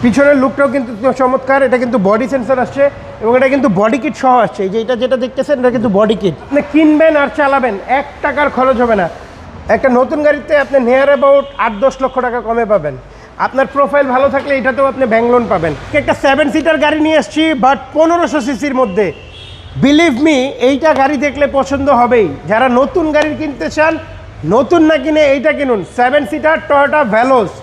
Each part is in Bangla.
পিছনের লুকটাও কিন্তু চমৎকার। এটা কিন্তু বডি সেন্সর আসছে এবং এটা কিন্তু বডি কিট সহ আসছে। এই যে এটা যেটা দেখতেছেন এটা কিন্তু বডি কিট। আপনি কিনবেন আর চালাবেন 1 টাকার খরচ হবে না। একটা নতুন গাড়িতে আপনি নিয়ার অ্যাবাউট 8-10 লক্ষ টাকা কমে পাবেন। আপনার প্রোফাইল ভালো থাকলে এটাতেও আপনি ব্যাংক লোন পাবেন। একটা 7 সিটার গাড়ি নিয়ে আসছি বাট 1500 সিসির মধ্যে। বিলিভ মি এইটা গাড়ি দেখলে পছন্দ হবেই। যারা নতুন গাড়ি কিনতে চান, নতুন না কিনে এইটা কিনুন। 7 seater Toyota Veloz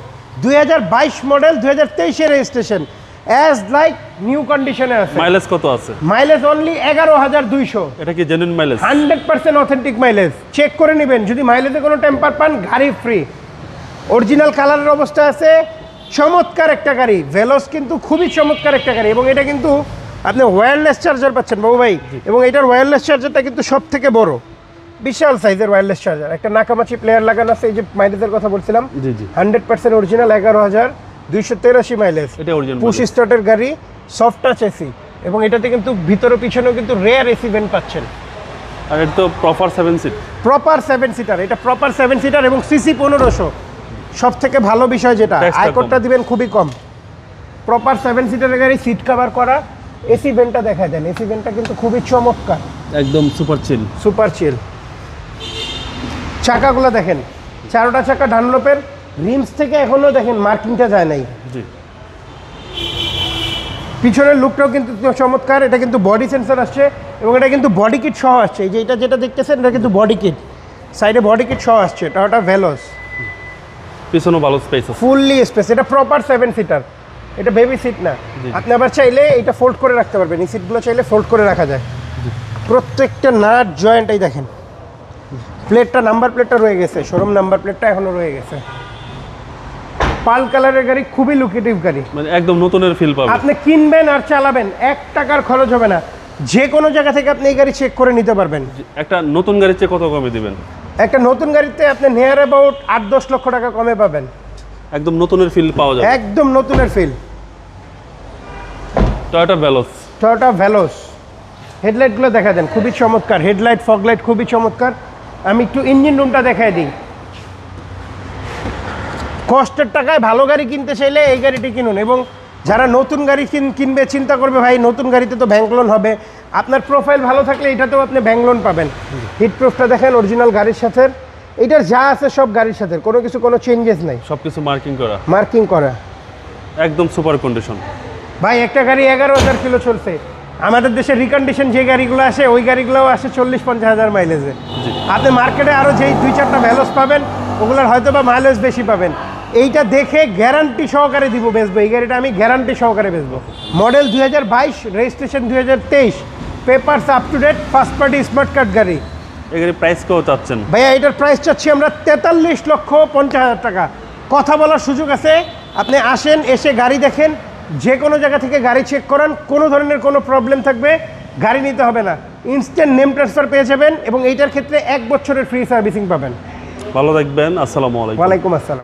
2022 model, 2023 registration, as like new কন্ডিশনে আছে। মাইলেজ কত আছে? Mileage only 11200। এটা কি genuine mileage? 100% authentic mileage. Check করে নেবেন, যদি মাইলেজে কোনো টেম্পার পান গাড়ি ফ্রি। অরিজিনাল কালারের অবস্থা আছে। চমৎকার একটা গাড়ি ভেলোস, কিন্তু খুবই চমৎকার একটা গাড়ি। এবং এটা কিন্তু আপনি ওয়্যারলেস চার্জার পাচ্ছেন বাবু ভাই। এবং এটার ওয়্যারলেস চার্জারটা কিন্তু সব থেকে বড়, বিশাল সাইজের ওয়্যারলেস চার্জার। একটা নাকামাছি প্লেয়ার লাগানো আছে। এই যে মাইলেজের কথা বলছিলাম, 100% অরিজিনাল, 11283 মাইলেজ। এটা অরিজিনাল পুশ স্টার্টের গাড়ি, সফট টাচ এসি। এবং এটাতে কিন্তু ভিতরে পিছনেও কিন্তু রেয়ার এসি ভেন্ট পাচ্ছেন। আর এটা তো প্রপার 7 সিট। প্রপার 7 সিটার, এটা প্রপার 7 সিটার এবং সিসি 1500। সব থেকে ভালো বিষয় যেটা, আয়করটা দিবেন খুবই কম। প্রপার 7 সিটারের গাড়ি, সিট কভার করা, এসি ভেন্টটা দেখা দেন। এসি ভেন্টটা কিন্তু খুবই চমৎকার, একদম সুপার চিল। সুপার চিল। চাকাগুলো দেখেন, 4টা চাকা ডানলপের। রিমস থেকে এখনো দেখেন মার্কিংটা যায় নাই। জি। পিছনের লুকটাও কিন্তু চমৎকার। এটা কিন্তু বডি সেন্সর আসছে এবং এটা কিন্তু বডি কিট সহ আসছে। এই যে এটা যেটা দেখতেছেন এটা কিন্তু বডি কিট, সাইডে বডি কিট সহ আসছে। টয়োটা ভেলোস, পিছনেও ভালো স্পেস আছে, ফুললি স্পেস। এটা প্রপার 7 সিটার, এটা বেবি সিট না। আপনি আবার চাইলে এটা ফোল্ড করে রাখতে পারবেন। এই সিটগুলো চাইলে ফোল্ড করে রাখা যায়। প্রত্যেকটা নাট জয়েন্টই দেখেন। প্লেটটা, নাম্বার প্লেটটা রয়ে গেছে, শোরুম নাম্বার প্লেটটা এখনো রয়ে গেছে। পাল কালারের গাড়ি, খুবই লুকেটিভ গাড়ি। মানে একদম নতুনের ফিল পাবেন। আপনি কিনবেন আর চালাবেন 1 টাকার খরচ হবে না। যে কোনো জায়গা থেকে আপনি এই গাড়ি চেক করে নিতে পারবেন। একটা নতুন গাড়ির চেয়ে কত কমে দিবেন? একটা নতুন গাড়িতে আপনি নিয়ার অ্যাবাউট 8-10 লক্ষ টাকা কমে পাবেন। একদম নতুনের ফিল পাওয়া যাবে, একদম নতুনের feel. Toyota Veloz. Toyota Veloz. হেডলাইটগুলো দেখা দেন, খুবই চমৎকার। হেডলাইট, ফগলাইট খুবই চমৎকার। আমি একটু ইঞ্জিন রুমটা দেখাই দিই। কষ্টের টাকায় ভালো গাড়ি কিনতে চাইলে এই গাড়িটি কিনুন। এবং যারা নতুন গাড়ি কিনবে, চিন্তা করবে ভাই নতুন গাড়িতে তো ব্যাংক লোন হবে, আপনার প্রোফাইল ভালো থাকলে এটাতেও আপনি ব্যাংক লোন পাবেন। হিটপ্রুফটা দেখেন, অরিজিনাল গাড়ির সাথে। এটার যা আছে সব গাড়ির সাথে, কোনো কিছু, কোনো চেঞ্জেস নাই। সব কিছু মার্কিং করা, মার্কিং করা, একদম সুপার কন্ডিশন। ভাই একটা গাড়ি 11,000 কিলো চলছে। আমাদের দেশে রিকন্ডিশন যে গাড়িগুলো আসে, ওই গাড়িগুলোও আসে 40-50 হাজার মাইলেজে। আপনি মার্কেটে আরও যেই 2-4টা ভ্যালোস পাবেন, ওগুলোর হয়তো বা মাইলেজ বেশি পাবেন। এইটা দেখে গ্যারান্টি সহকারে দিব বেচবো। এই গাড়িটা আমি গ্যারান্টি সহকারে বেচবো। Model 2022, registration 2023, papers up to date, first party smart card গাড়ি। এই গাড়ির প্রাইস কত চাচ্ছেন? ভাইয়া এটার প্রাইস চাচ্ছি আমরা 43,50,000 টাকা। কথা বলার সুযোগ আছে। আপনি আসেন, এসে গাড়ি দেখেন, যে কোনো জায়গা থেকে গাড়ি চেক করান। কোনো ধরনের কোনো প্রবলেম থাকবে গাড়ি নিতে হবে না, ইনস্ট্যান্ট নেম ট্রান্সফার পেয়ে যাবেন। এবং এইটার ক্ষেত্রে 1 বছরের ফ্রি সার্ভিসিং পাবেন। ভালো থাকবেন। আসসালামু আলাইকুম। ওয়ালাইকুম আসসালাম।